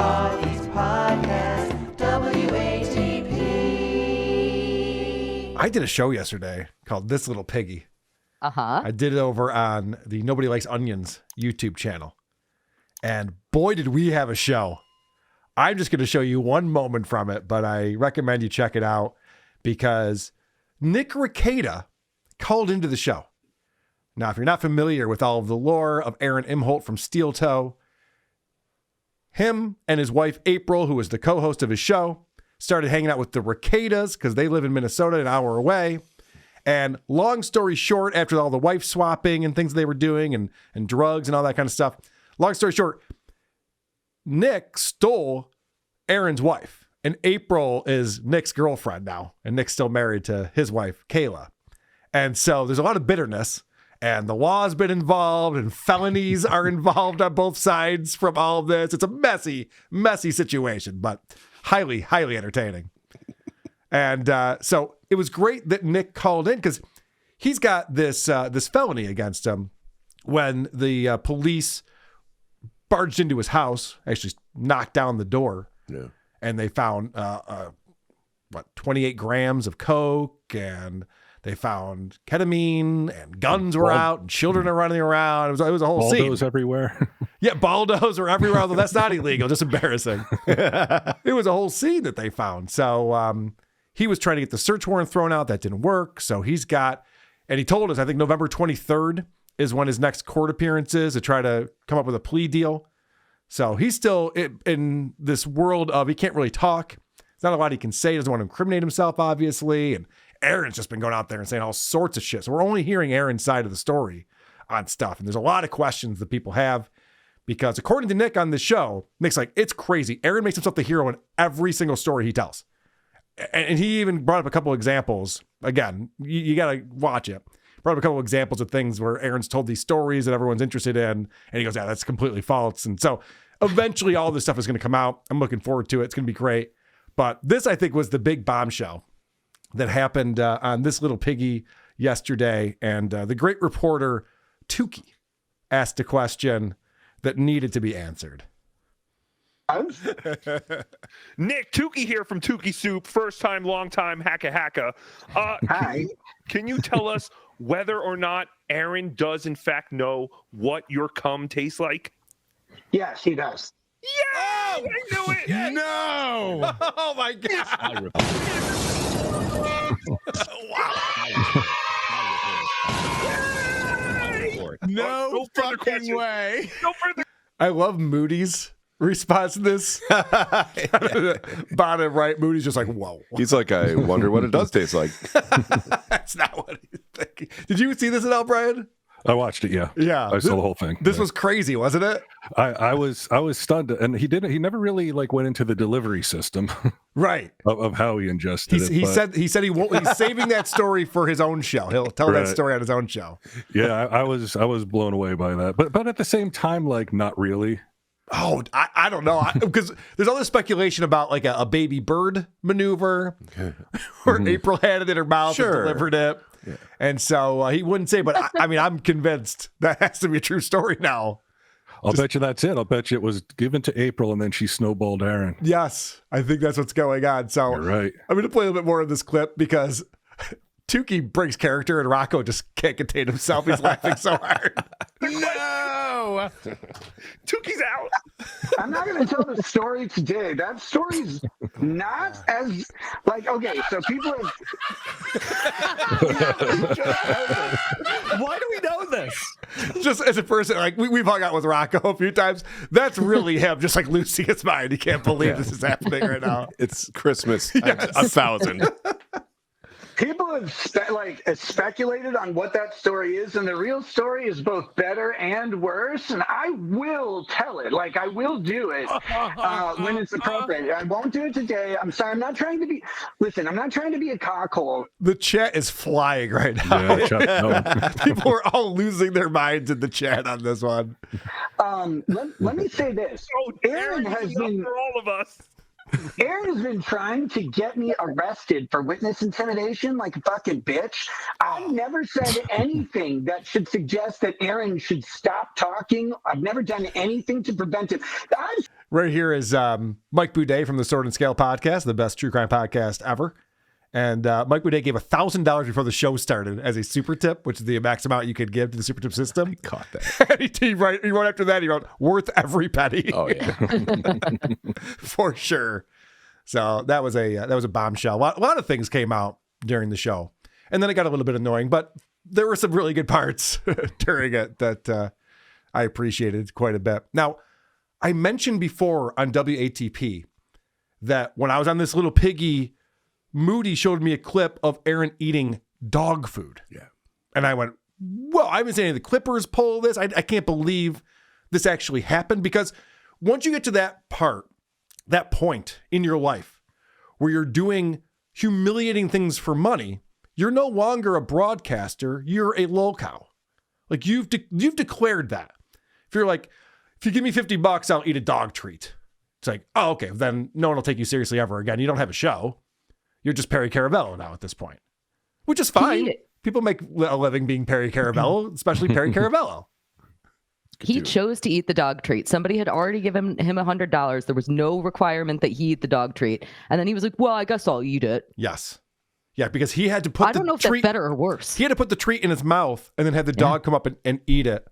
Podcast, WATP. I did a show yesterday called This Little Piggy. Uh-huh. I did it over on the Nobody Likes Onions YouTube channel. And boy, did we have a show. I'm just going to show you one moment from it, but I recommend you check it out because Nick Rada called into the show. Now, if you're not familiar with all of the lore of Aaron Imholte from Steel Toe, him and his wife, April, who was the co-host of his show, started hanging out with the Riketas because they live in Minnesota, an hour away. And long story short, after all the wife swapping and things they were doing and drugs and all that kind of stuff, long story short, Nick stole Aaron's wife. And April is Nick's girlfriend now. And Nick's still married to his wife, Kayla. And so there's a lot of bitterness. And the law's been involved and felonies are involved on both sides from all of this. It's a messy, messy situation, but highly, highly entertaining. And so it was great that Nick called in because he's got this felony against him when the police barged into his house, actually knocked down the door, and they found 28 grams of coke, and they found ketamine, and guns were out, and children are running around. It was a whole scene. Baldos everywhere. Yeah, baldos were everywhere, although that's not illegal, just embarrassing. It was a whole scene that they found. So he was trying to get the search warrant thrown out. That didn't work. So he's got, and he told us, I think November 23rd is when his next court appearance is to try to come up with a plea deal. So he's still in this world of, he can't really talk. There's not a lot he can say. He doesn't want to incriminate himself, obviously. And Aaron's just been going out there and saying all sorts of shit. So we're only hearing Aaron's side of the story on stuff. And there's a lot of questions that people have because according to Nick on the show, Nick's like, it's crazy. Aaron makes himself the hero in every single story he tells. And he even brought up a couple examples. Again, you got to watch it. Brought up a couple examples of things where Aaron's told these stories that everyone's interested in. And he goes, yeah, that's completely false. And so eventually all this stuff is going to come out. I'm looking forward to it. It's going to be great. But this, I think, was the big bombshell that happened on This Little Piggy yesterday. And the great reporter, Tukey, asked a question that needed to be answered. Nick, Tukey here from Tukey Soup. First time, long time, hacka. Hi. Can you tell us whether or not Aaron does in fact know what your cum tastes like? Yes, he does. Yeah! I knew it! Yes. No! Oh my God! Wow. No fucking way. No further. I love Moody's response to this. Bottom right, Moody's just like, whoa. He's like, I wonder what it does taste like. That's not what he's thinking. Did you see this at all, Bryan? I watched it, yeah. Yeah. I saw the whole thing. This was crazy, wasn't it? I was stunned, and he never really went into the delivery system Right. of how he ingested it. He said he won't. He's saving that story for his own show. He'll tell that story on his own show. Yeah, I was blown away by that. But at the same time, not really. Oh, I don't know. Because there's all this speculation about like a baby bird maneuver where April had it in her mouth and delivered it. Yeah. And so he wouldn't say, but I mean, I'm convinced that has to be a true story now. I'll bet you that's it. I'll bet you it was given to April and then she snowballed Aaron. Yes, I think that's what's going on. So you're right. I'm going to play a little bit more of this clip because Tukey breaks character and Rocco just can't contain himself. He's laughing so hard. No! Tukey's out. I'm not going to tell the story today. That story's not as, okay, so people have... Why do we know this? Just as a person, we've hung out with Rocco a few times. That's really him, just losing his mind. He can't believe this is happening right now. It's Christmas. Yes. 1,000. People have speculated on what that story is, and the real story is both better and worse. And I will tell it. I will do it when it's appropriate. I won't do it today. I'm sorry. I'm not trying to be. Listen, I'm not trying to be a cockhole. The chat is flying right now. Yeah, People are all losing their minds in the chat on this one. Let me say this. Aaron has been for all of us. Aaron has been trying to get me arrested for witness intimidation like a fucking bitch. I've never said anything that should suggest that Aaron should stop talking. I've never done anything to prevent him. Right here is Mike Boudet from the Sword and Scale podcast, the best true crime podcast ever. And Mike Boudet gave $1,000 before the show started as a super tip, which is the max amount you could give to the super tip system. I caught that. And he wrote after that, he wrote, worth every penny. Oh, yeah. For sure. So that was a bombshell. A lot of things came out during the show. And then it got a little bit annoying, but there were some really good parts during it that I appreciated quite a bit. Now, I mentioned before on WATP that when I was on This Little Piggy, Moody showed me a clip of Aaron eating dog food. Yeah. And I went, whoa, I haven't seen any of the Clippers pull this. I can't believe this actually happened, because once you get to that point in your life where you're doing humiliating things for money, you're no longer a broadcaster, you're a lolcow. Like you've declared that. If you're like, if you give me $50, I'll eat a dog treat. It's like, oh, okay, then no one will take you seriously ever again. You don't have a show. You're just Perry Caravello now at this point, which is fine. People make a living being Perry Caravello, especially Perry Caravello. He chose to eat the dog treat. Somebody had already given him $100. There was no requirement that he eat the dog treat. And then he was like, well, I guess I'll eat it. Yes. Yeah, because he had to put I don't know if that's better or worse. He had to put the treat in his mouth and then have the dog come up and eat it.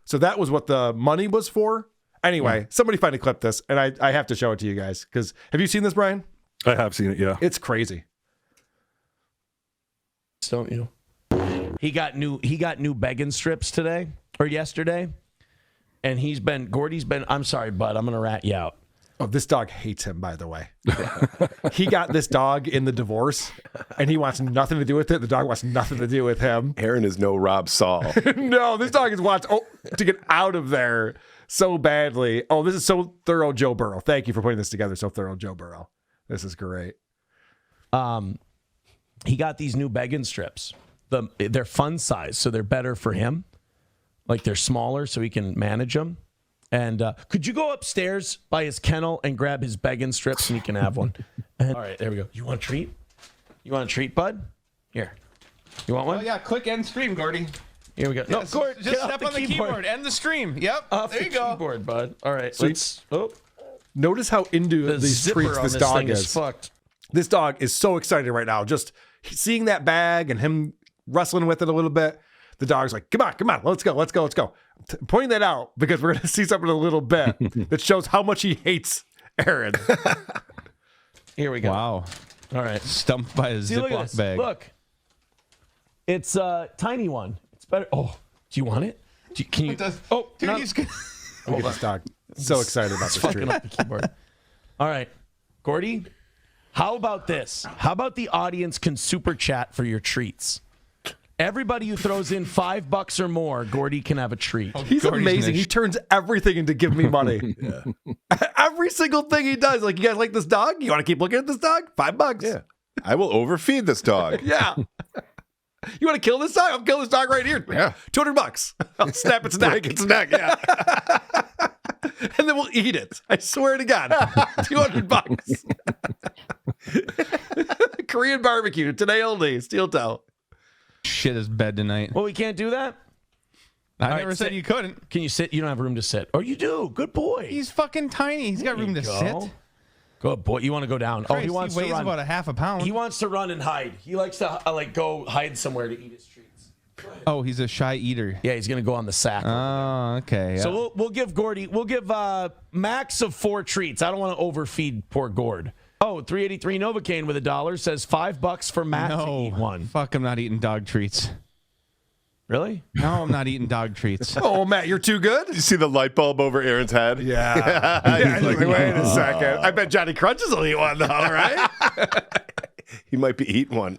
So that was what the money was for. Anyway, somebody find a clip this, and I have to show it to you guys. Because have you seen this, Brian? I have seen it, yeah. It's crazy. Don't you? He got new begging strips today or yesterday, and Gordy's been. I'm sorry, bud. I'm gonna rat you out. Oh, this dog hates him, by the way. He got this dog in the divorce, and he wants nothing to do with it. The dog wants nothing to do with him. Aaron is no Rob Saul. No, this dog has wants to get out of there so badly. Oh, this is so thorough, Joe Burrow. Thank you for putting this together. So thorough, Joe Burrow. This is great. He got these new begging strips. They're fun size, so they're better for him. Like they're smaller, so he can manage them. And could you go upstairs by his kennel and grab his begging strips, and you can have one? All right, there we go. You want a treat? You want a treat, bud? Here. You want one? Oh yeah, click end stream, Gordy. Here we go. No, Gord, just step on the keyboard. End the stream. Yep. There you go. Keyboard, bud. All right. So let's. Notice how into these treats this dog is. Fucked. This dog is so excited right now. Just seeing that bag and him wrestling with it a little bit. The dog's like, come on, let's go. I'm pointing that out because we're going to see something in a little bit that shows how much he hates Aaron. Here we go. Wow. All right. Stumped by a Ziploc bag. Look. It's a tiny one. It's better. Oh, do you want it? Can you? Oh, dude, no. he's good. Look at this dog. So excited about this treat. Up the keyboard. All right. Gordy, how about this? How about the audience can super chat for your treats? Everybody who throws in $5 or more, Gordy can have a treat. He's amazing. He turns everything into give me money. Every single thing he does. Like, you guys like this dog? You want to keep looking at this dog? $5. Yeah. I will overfeed this dog. Yeah. You want to kill this dog? I'll kill this dog right here. Yeah. $200. I'll snap its neck. Break its neck, yeah. And then we'll eat it. I swear to God. $200. Korean barbecue. Today only. Steel toe. Shit his bed tonight. Well, we can't do that? I never said you couldn't. Can you sit? You don't have room to sit. Oh, you do. Good boy. He's fucking tiny. He's got room to sit. Good boy. You want to go down? Christ, he wants he weighs to run. about a half a pound. He wants to run and hide. He likes to go hide somewhere to eat his treats. Oh, he's a shy eater. Yeah, he's gonna go on the sack. Oh, okay. Yeah. So we'll give Gordy. We'll give max of 4 treats. I don't want to overfeed poor Gord. Oh, 383 Novocaine with $1 says $5 for Matt to eat one. Fuck, I'm not eating dog treats. Really? No, I'm not eating dog treats. Oh, Matt, you're too good? Did you see the light bulb over Aaron's head? Yeah. He's like, wait a second. I bet Johnny Crunches will eat one, though, right? He might be eating one.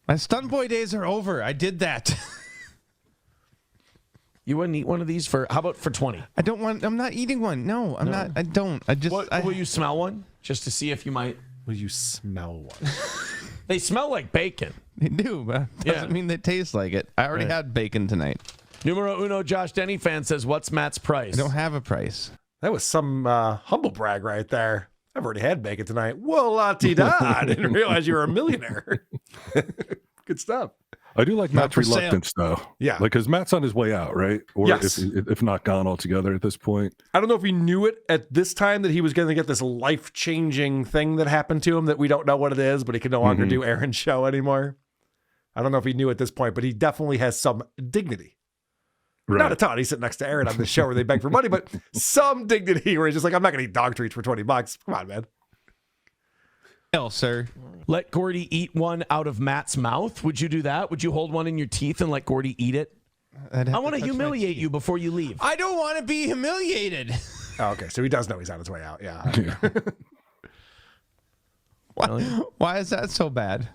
My stunt boy days are over. I did that. You wouldn't eat one of these how about for 20? I don't want. I'm not eating one. No, I'm not. I don't. I just. Will you smell one just to see if you might? Will you smell one? They smell like bacon. They do, but doesn't mean they taste like it. I already had bacon tonight. Numero uno, Josh Denny fan says, "What's Matt's price?" I don't have a price. That was some humble brag right there. I've already had bacon tonight. Whoa, la-ti-da. I didn't realize you were a millionaire. Good stuff. I do like Matt's for sale. reluctance, though. Yeah. Like, because Matt's on his way out, right? Or Yes. if not gone altogether at this point. I don't know if he knew it at this time that he was going to get this life-changing thing that happened to him that we don't know what it is, but he can no longer do Aaron's show anymore. I don't know if he knew at this point, but he definitely has some dignity. Right. Not a ton. He's sitting next to Aaron on the show where they beg for money, but some dignity where he's just like, I'm not going to eat dog treats for $20. Come on, man. Hell, sir. Let Gordy eat one out of Matt's mouth. Would you do that? Would you hold one in your teeth and let Gordy eat it? I want to humiliate you before you leave. I don't want to be humiliated. Oh, okay, so he does know he's on his way out. Yeah. Why is that so bad?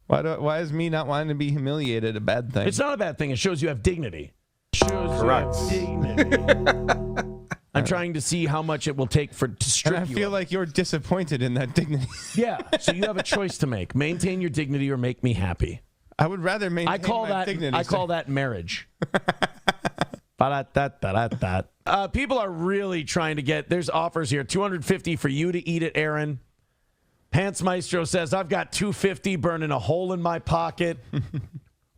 Why is me not wanting to be humiliated a bad thing? It's not a bad thing. It shows you have dignity. Correct. I'm trying to see how much it will take to strip And I you feel of like you're disappointed in that dignity. Yeah, so you have a choice to make: maintain your dignity or make me happy. I would rather maintain I call my that dignity. I call that marriage. People are really trying to get. There's offers here: $250 for you to eat it, Aaron. Pants Maestro says I've got $250 burning a hole in my pocket.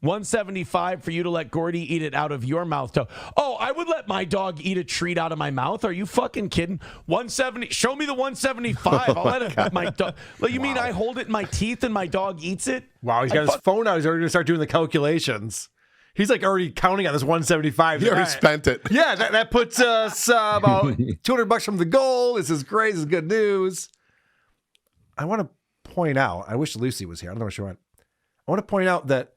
$175 for you to let Gordy eat it out of your mouth. Oh, I would let my dog eat a treat out of my mouth. Are you fucking kidding? $170. Show me the $175. I'll let it. My dog. Well, you mean I hold it in my teeth and my dog eats it? Wow, he's got his phone out. He's already going to start doing the calculations. He's like already counting on this 175. He already spent it. Yeah, that puts us about $200 from the goal. This is great. This is good news. I want to point out, I wish Lucy was here. I don't know where she went. I want to point out that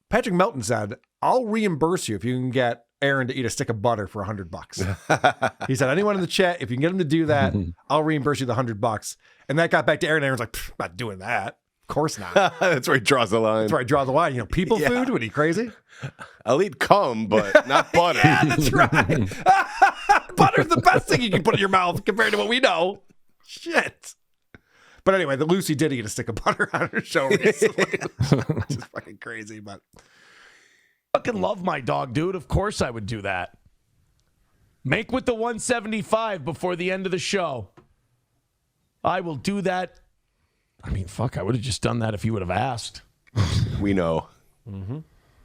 Patrick Melton said, I'll reimburse you if you can get Aaron to eat a stick of butter for $100. He said, anyone in the chat, if you can get him to do that, I'll reimburse you the $100. And that got back to Aaron. Aaron's like, I'm not doing that. Of course not. That's where he draws the line. That's where I draw the line. You know, people food? What are you, crazy? I'll eat cum, but not butter. That's right. Butter's the best thing you can put in your mouth compared to what we know. Shit. But anyway, the Lucy did eat a stick of butter on her show recently, which is fucking crazy. But Fucking love my dog, dude. Of course I would do that. Make with the 175 before the end of the show. I will do that. I mean, fuck, I would have just done that if you would have asked. We know.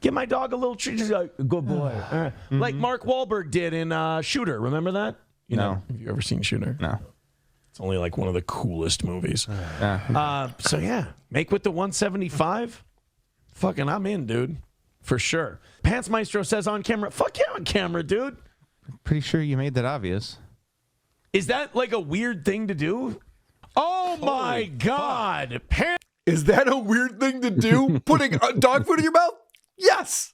Give my dog a little treat. Just like, good boy. Like Mark Wahlberg did in Shooter. Remember that? You know, have you ever seen Shooter? No. It's only like one of the coolest movies. So yeah, make with the 175. Fucking, I'm in, dude. For sure. Pants Maestro says on camera, fuck yeah, on camera, dude. Pretty sure you made that obvious. Is that like a weird thing to do? Oh my God. is that a weird thing to do? Putting dog food in your mouth? Yes.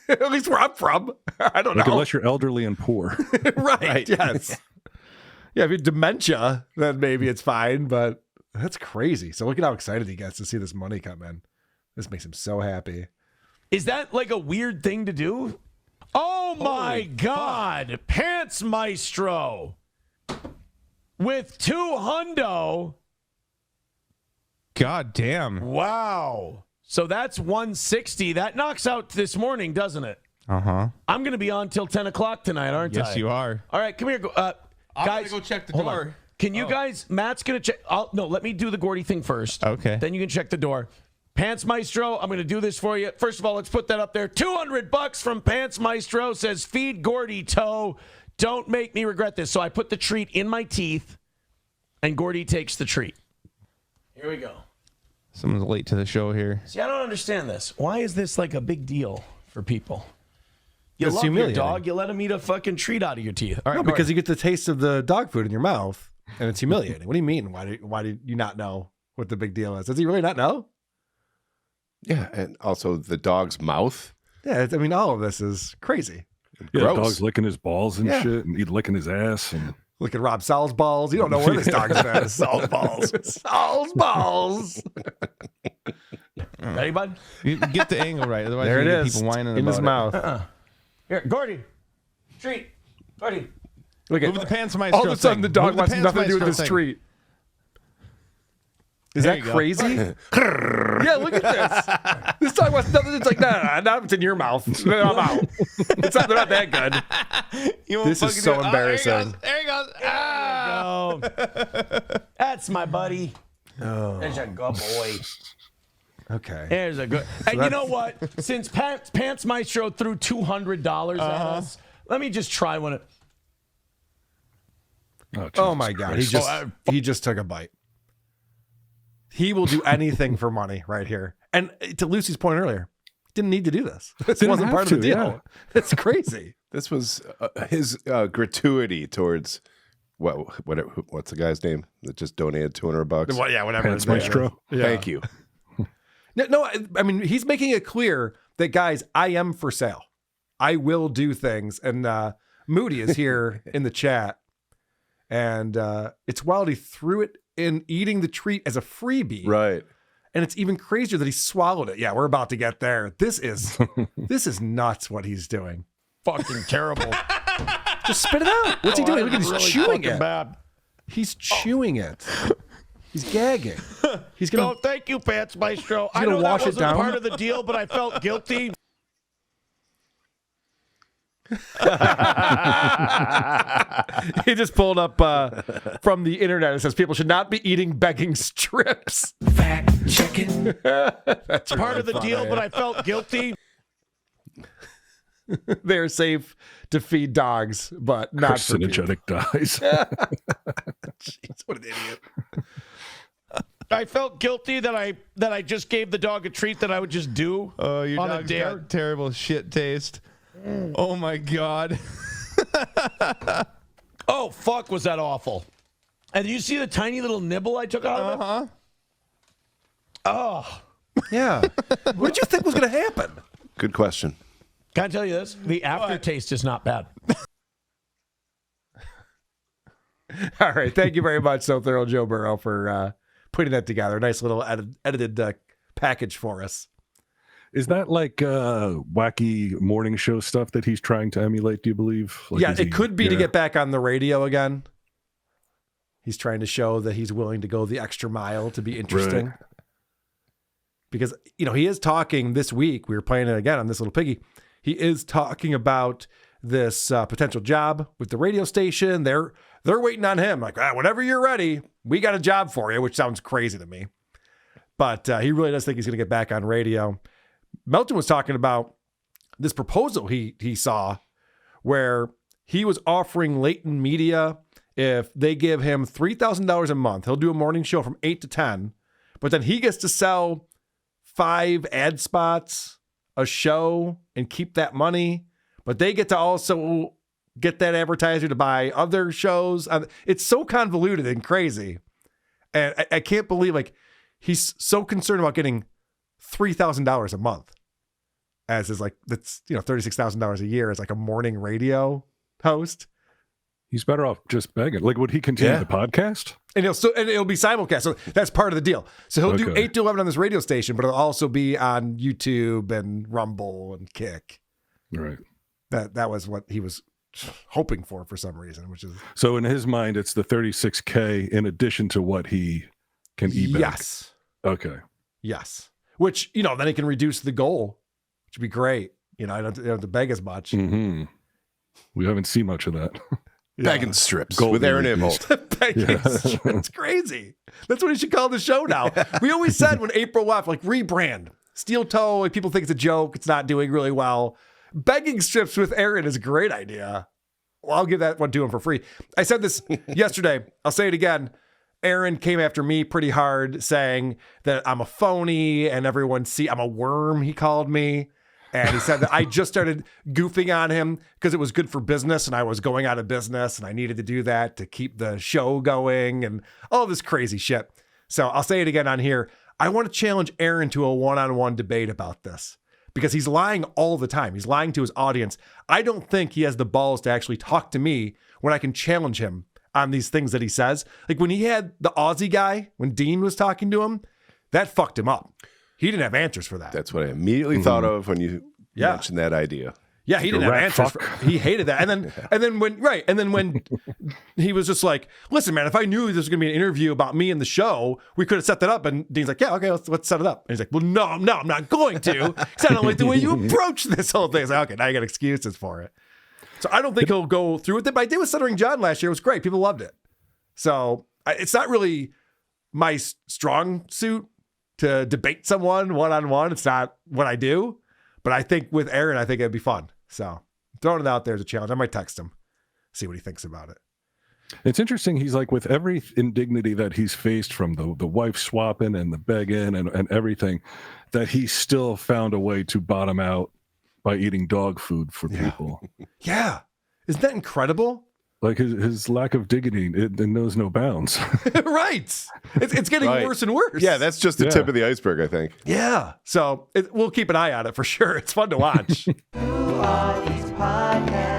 At least where I'm from. I don't Like, know. unless you're elderly and poor. right. Yes. Yeah, if you have dementia, then maybe it's fine, but that's crazy. So look at how excited he gets to see this money come in. This makes him so happy. Is that like a weird thing to do? Oh my God. Pants Maestro with $200. God damn. Wow. So that's 160. That knocks out this morning, doesn't it? Uh-huh. I'm going to be on till 10 o'clock tonight, aren't I? Yes, you are. All right, come here. I'm Guys, gonna go check the hold on. door. Can you guys, Matt's going to check. No, let me do the Gordy thing first. Okay. Then you can check the door. Pants Maestro, I'm going to do this for you. First of all, let's put that up there. $200 from Pants Maestro says, feed Gordy toe. Don't make me regret this. So I put the treat in my teeth, and Gordy takes the treat. Here we go. Someone's late to the show here. See, I don't understand this. Why is this like a big deal for people? You It's love your humiliating. dog, you let him eat a fucking treat out of your teeth. All right, No, go because ahead. you get the taste of the dog food in your mouth, and it's humiliating. What do you mean? Why did you not know what the big deal is? Does he really not know? Yeah, and also the dog's mouth. Yeah, I mean, all of this is crazy. Yeah, Gross. dog's licking his balls and Yeah. shit, and he's licking his ass. And Look at Rob Sal's balls. You don't know where this dog's been. Sal's balls. Sal's balls. Ready, bud? You get the angle right, otherwise There you're it gonna get is. people whining In his about mouth. Here, Gordy. Treat. Gordy. Look it. at Move the Pants Maestro all of a sudden thing. the dog Move wants Pants nothing to do with Maestro this thing. treat. Is There that you go. crazy? Yeah, look at this. This dog wants nothing. It's like, nah, now it's in your mouth. No, I'm out. They're not that good. You won't This is fucking so do it. embarrassing. Oh, there he goes. Ah! That's my buddy. Oh. There's a good boy. Okay. There's a good. And you know what? Since Pants Maestro threw $200 at us, let me just try one. Oh my God! He just took a bite. He will do anything for money right here. And to Lucy's point earlier, didn't need to do this. This wasn't part of the deal. Yeah. It's crazy. This was his gratuity towards what's the guy's name that just donated $200? Well, yeah, whatever. Pants Maestro. Yeah. Thank you. No, I mean, he's making it clear that, guys, I am for sale. I will do things. And Moody is here in the chat. And it's wild he threw it in eating the treat as a freebie. Right. And it's even crazier that he swallowed it. Yeah, we're about to get there. This is nuts what he's doing. Fucking terrible. Just spit it out. What's he doing? Look at he's really chewing it. Bad. He's chewing it. He's gagging. He's gonna. No, thank you, Pants Maestro. I know that wash it wasn't down. part of the deal, but I felt guilty. He just pulled up from the internet. It says people should not be eating begging strips. Fact checking. That's Part of the deal, but I felt guilty. They're safe to feed dogs, but not for people. Carcinogenic dyes. Jeez, what an idiot. I felt guilty that I just gave the dog a treat that I would just do Your on a dog's dare. got terrible shit taste. Oh my God. Oh, fuck, was that awful. And did you see the tiny little nibble I took out of it? Uh-huh. Oh. Yeah. What did you think was going to happen? Good question. Can I tell you this? The aftertaste is not bad. All right. Thank you very much, So Thorough Joe Burrow, for putting that together. Nice little edited package for us. Is that like wacky morning show stuff that he's trying to emulate, do you believe? Like, yeah, it could be to get back on the radio again. He's trying to show that he's willing to go the extra mile to be interesting. Right. Because, he is talking this week. We were playing it again on This Little Piggy. He is talking about this potential job with the radio station. They're waiting on him. Like, whenever you're ready, we got a job for you, which sounds crazy to me. But he really does think he's going to get back on radio. Melton was talking about this proposal he saw where he was offering Leighton Media, if they give him $3,000 a month, he'll do a morning show from 8 to 10, but then he gets to sell 5 ad spots a show and keep that money, but they get to also get that advertiser to buy other shows. It's so convoluted and crazy. And I can't believe he's so concerned about getting $3,000 a month as is that's $36,000 a year as a morning radio host. He's better off just begging. Would he continue the podcast? And it'll be simulcast. So that's part of the deal. So he'll do 8 to 11 on this radio station, but it'll also be on YouTube and Rumble and Kick. Right. That was what he was hoping for some reason, which is. So in his mind, it's the $36K in addition to what he can eBay. Yes. Okay. Yes. Which, then he can reduce the goal, which would be great. I don't have to beg as much. Mm-hmm. We haven't seen much of that. Begging strips Golden with Aaron reviews. Imholte. Begging strips. It's crazy. That's what he should call the show now. We always said when April left, rebrand. Steel toe, people think it's a joke. It's not doing really well. Begging strips with Aaron is a great idea. Well, I'll give that one to him for free. I said this yesterday. I'll say it again. Aaron came after me pretty hard saying that I'm a phony and everyone I'm a worm, he called me. And he said that I just started goofing on him because it was good for business and I was going out of business and I needed to do that to keep the show going and all this crazy shit. So I'll say it again on here. I want to challenge Aaron to a one-on-one debate about this because he's lying all the time. He's lying to his audience. I don't think he has the balls to actually talk to me when I can challenge him on these things that he says. When he had the Aussie guy, when Dean was talking to him, that fucked him up. He didn't have answers for that. That's what I immediately thought of when you mentioned that idea. Yeah, he didn't have answers. He hated that. And then when he was just like, listen, man, if I knew this was going to be an interview about me and the show, we could have set that up. And Dean's like, yeah, okay, let's set it up. And he's like, well, no, I'm not going to. Because I don't like the way you approach this whole thing. It's like, okay, now you got excuses for it. So I don't think he'll go through with it. But I did with Stuttering John last year. It was great. People loved it. So it's not really my strong suit to debate someone one-on-one. It's not what I do. But I think with Aaron, I think it'd be fun. So throwing it out there as a challenge. I might text him, see what he thinks about it. It's interesting. He's like, with every indignity that he's faced from the wife swapping and the begging and everything, that he still found a way to bottom out by eating dog food for people. Yeah. Isn't that incredible? Like his lack of dignity, it knows no bounds. Right. It's getting worse and worse. Yeah, that's just the tip of the iceberg, I think. Yeah. So we'll keep an eye on it for sure. It's fun to watch. Who are these podcasts?